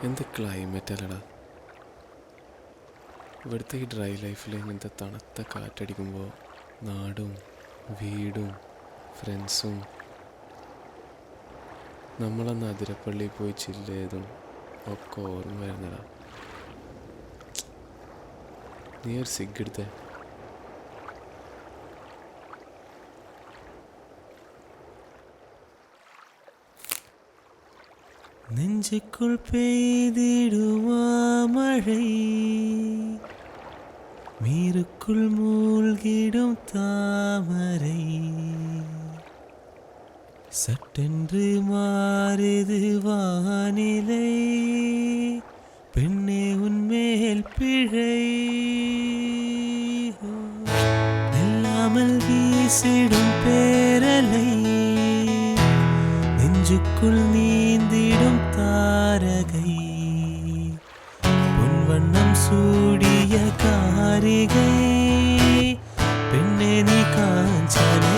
എന്ത് ക്ലൈമറ്റ് അല്ലടാ. ഇവിടുത്തെ ഈ ഡ്രൈ ലൈഫിൽ ഇങ്ങനത്തെ തണുത്ത കാറ്റടിക്കുമ്പോൾ നാടും വീടും ഫ്രണ്ട്സും നമ്മളന്ന് അതിരപ്പള്ളിയിൽ പോയി ചില്ല് ചെയ്തും ഒക്കെ ഓർമ്മ വരുന്നടാ. നീ ഒരു സിഗ് എടുത്തേ. നെഞ്ചുക്കുൾ പെയ്തിടുമാ മഴை மீருக்குள் மூழ்கிடும் தாமரை சட்டென்று மாறுது வானிலை பெண்ணே உன்மேல் பிழை நில்லாமல் வீசிடும் பேரலை நெஞ்சுக்குள் நீந்திடும் தாரகை பொன்வண்ணம் சூடிய காரிகை பெண்ணே நீ காஞ்சனை.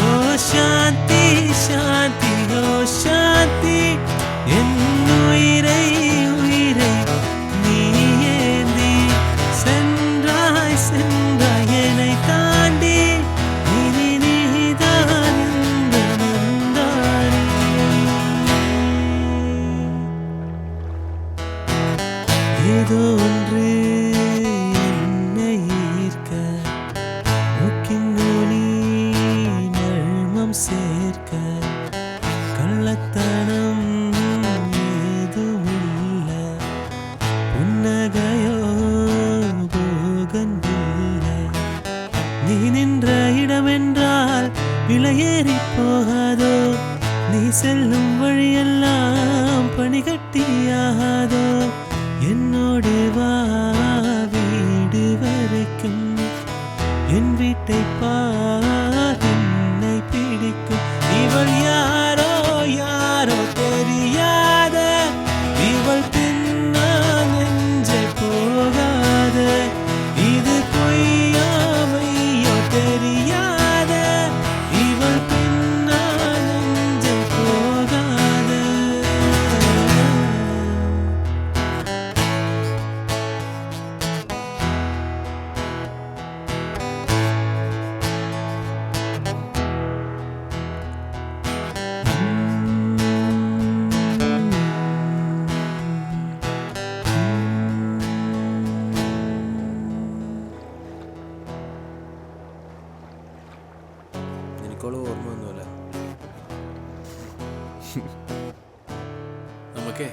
ஓ சாந்தி சாந்தி ஓ சாந்தி என் உயிரை உயிரை நீ ஏந்தி சென்றாய் சென்றாய் என்னை தாண்டி இனி நீதான் இந்த நந்தாரி. ஏதோ ஒன்று என்னை ஈர்க்க மூக்கின் நுனி நழ்மம் சேர்க்க கள்ளத்தனம் ஏதுமில்ல புன்னகையோ போகன்றில்ல. நீ நின்ற இடமென்றால் விலையேறி போகாதோ நீ செல்லும் வழியெல்லாம் பனிகட்டியாகாதோ என்னோடு வா வீடு வரைக்கும் என் வீட்டை பார் என்னை பிடிக்கும். இவள் யாரோ யாரோ தெரியாத இவள் பின்னால் நெஞ்சை போகாத இது பொய்யாமையோ தெரியாத இவள் பின்னால் நெஞ்சை போகாத. എനിക്കോളൂ ഓർമ്മ ഒന്നുമല്ല. നമുക്കേ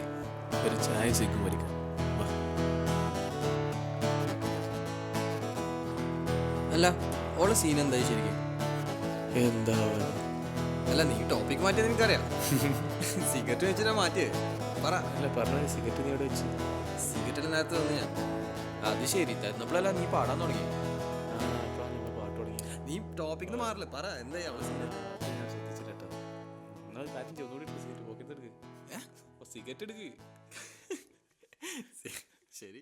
ഒരു ചായ സിഗും വലിക്കാം. വാ. അല്ല ഓളെ സീൻ എന്തായി ശരിക്കും? എന്താ അല്ല നീ ടോപ്പിക് മാറ്റിയത് എനിക്കറിയാം. സിഗരറ്റ് വെച്ചിട്ടാ മാറ്റിയത് പറ. അല്ല പറഞ്ഞ സിഗരറ്റ് നീ എവിടെ വെച്ച്? സിഗരറ്റിൽ നേരത്തെ തന്നു ഞാൻ. അത് ശരി തന്നപ്പോഴല്ല നീ പാടാൻ തുടങ്ങി. പാട്ട് തുടങ്ങി. നീ ടോപ്പിക് മാറില്ല പറ എന്തായി അവളെ സീൻ? ശ്രദ്ധിച്ചിട്ടോ. നിങ്ങൾ കാര്യം ഒന്നുകൂടി സിഗരറ്റ് പോക്കറ്റ് എടുക്ക്. സിഗരറ്റ് എടുക്ക്. ശരി.